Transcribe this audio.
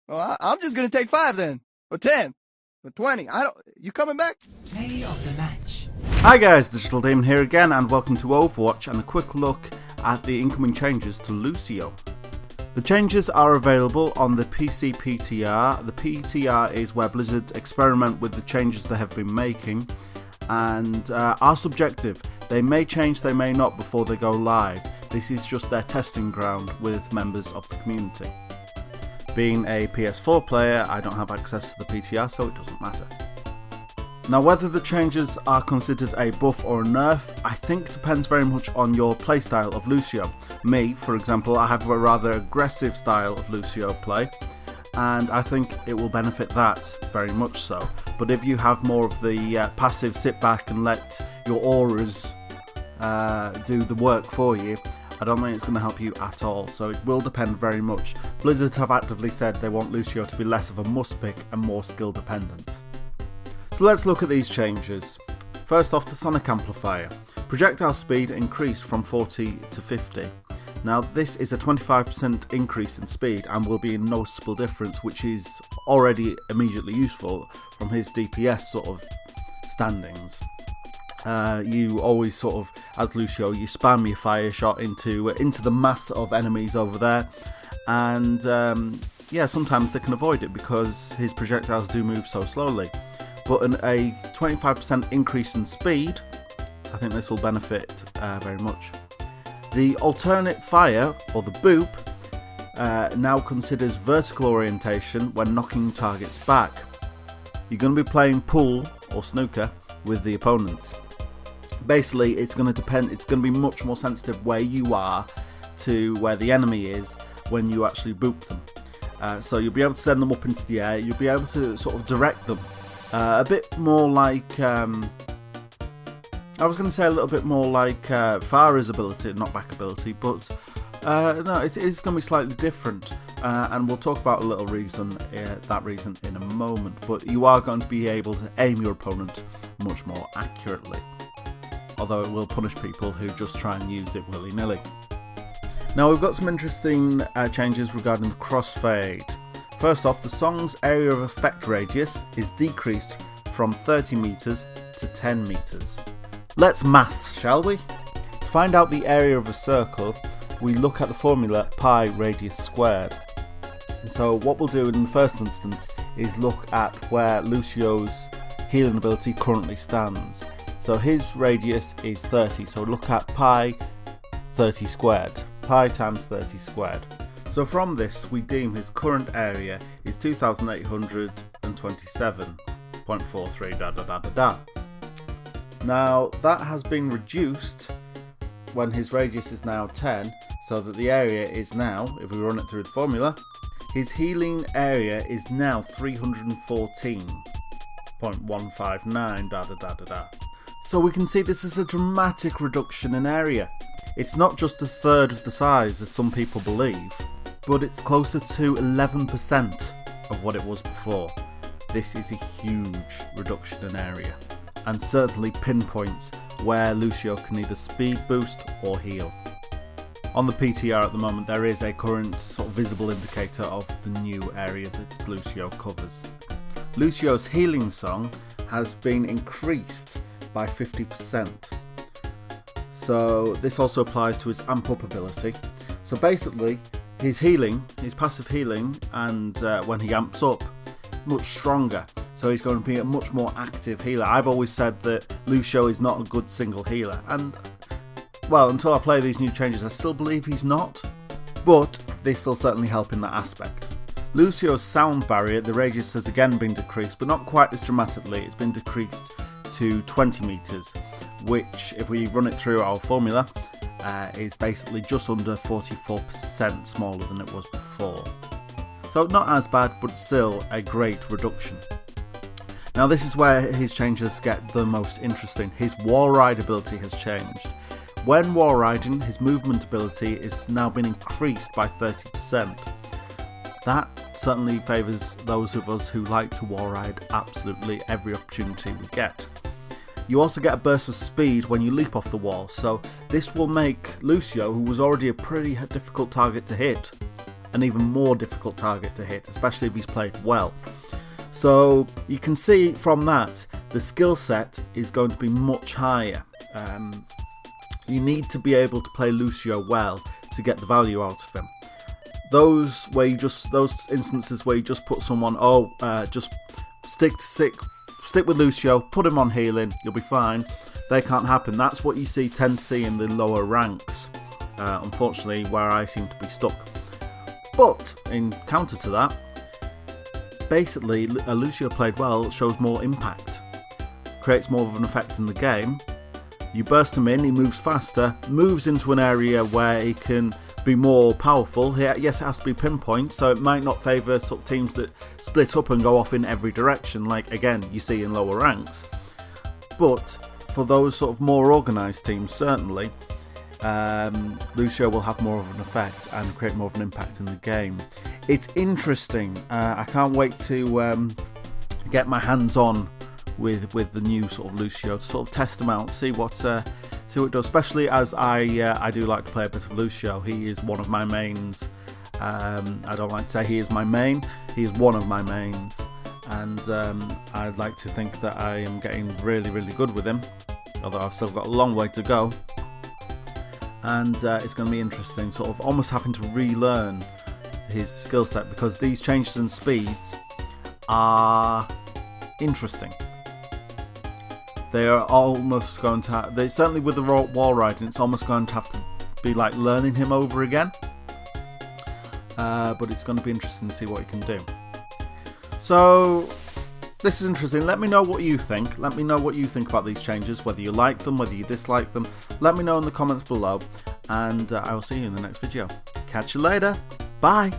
Well, I'm just gonna take 5 then, or 10, or 20. I don't. You coming back? Play of the match. Hi guys, Digital Demon here again, and welcome to Overwatch and a quick look at the incoming changes to Lucio. The changes are available on the PC PTR. The PTR is where Blizzard experiment with the changes they have been making and are subjective. They may change, they may not before they go live. This is just their testing ground with members of the community. Being a PS4 player, I don't have access to the PTR, so it doesn't matter. Now, whether the changes are considered a buff or a nerf, I think depends very much on your playstyle of Lucio. Me, for example, I have a rather aggressive style of Lucio play, and I think it will benefit that very much so. But if you have more of the passive sit back and let your auras do the work for you, I don't think it's going to help you at all, so it will depend very much. Blizzard have actively said they want Lucio to be less of a must pick and more skill dependent. So let's look at these changes. First off, the sonic amplifier. Projectile speed increased from 40 to 50. Now this is a 25% increase in speed and will be a noticeable difference, which is already immediately useful from his DPS sort of standings. You always sort of, as Lucio, you spam your fire shot into the mass of enemies over there, and yeah, sometimes they can avoid it because his projectiles do move so slowly. But a 25% increase in speed, I think this will benefit very much. The alternate fire, or the boop, now considers vertical orientation when knocking targets back. You're going to be playing pool or snooker with the opponents. Basically, it's going to be much more sensitive where you are to where the enemy is when you actually boop them. So you'll be able to send them up into the air, you'll be able to sort of direct them. A bit more like, I was going to say a little bit more like Farah's ability, knockback ability, but no, it is going to be slightly different, and we'll talk about a little reason, that reason in a moment, but you are going to be able to aim your opponent much more accurately, although it will punish people who just try and use it willy-nilly. Now we've got some interesting changes regarding the crossfade. First off, the song's area of effect radius is decreased from 30 meters to 10 meters. Let's maths, shall we? To find out the area of a circle, we look at the formula pi radius squared. And so what we'll do in the first instance is look at where Lucio's healing ability currently stands. So his radius is 30, so look at pi 30 squared. Pi times 30 squared. So from this, we deem his current area is 2,827.43 da da da da da. Now that has been reduced when his radius is now 10, so that the area is now, if we run it through the formula, his healing area is now 314.159 da da da da da. So we can see this is a dramatic reduction in area. It's not just a third of the size as some people believe, but it's closer to 11% of what it was before. This is a huge reduction in area, and certainly pinpoints where Lucio can either speed boost or heal. On the PTR at the moment there is a current sort of visible indicator of the new area that Lucio covers. Lucio's healing song has been increased by 50%. So this also applies to his amp up ability. So basically, his healing, his passive healing, and when he amps up, much stronger. So he's going to be a much more active healer. I've always said that Lucio is not a good single healer, and well, until I play these new changes, I still believe he's not. But this will certainly help in that aspect. Lucio's sound barrier, the radius has again been decreased, but not quite as dramatically. It's been decreased to 20 meters, which, if we run it through our formula, is basically just under 44% smaller than it was before. So not as bad, but still a great reduction. Now this is where his changes get the most interesting. His wall ride ability has changed. When wall riding, his movement ability is now been increased by 30%. That certainly favours those of us who like to wall ride absolutely every opportunity we get. You also get a burst of speed when you leap off the wall, so this will make Lucio, who was already a pretty difficult target to hit, an even more difficult target to hit, especially if he's played well. So you can see from that the skill set is going to be much higher. You need to be able to play Lucio well to get the value out of him. Those instances where you just put someone, just stick with Lucio, put him on healing, you'll be fine. They can't happen. That's what you tend to see in the lower ranks. Unfortunately, where I seem to be stuck. But in counter to that, basically, a Lucio played well shows more impact, creates more of an effect in the game. You burst him in, he moves faster, moves into an area where he can be more powerful. Yes, it has to be pinpoint, so it might not favour sort of teams that split up and go off in every direction, like again you see in lower ranks. But for those sort of more organised teams, certainly, Lucio will have more of an effect and create more of an impact in the game. It's interesting. I can't wait to get my hands on with the new sort of Lucio to sort of test him out, see what it does. Especially as I do like to play a bit of Lucio. He is one of my mains. I don't like to say he is my main. He is one of my mains, and I'd like to think that I am getting really, really good with him. Although I've still got a long way to go. And it's going to be interesting, sort of almost having to relearn his skill set, because these changes in speeds are interesting. They are almost going to have, certainly with the wall riding, it's almost going to have to be like learning him over again. But it's going to be interesting to see what he can do. So this is interesting. Let me know what you think. Let me know what you think about these changes, whether you like them, whether you dislike them. Let me know in the comments below, and I will see you in the next video. Catch you later. Bye.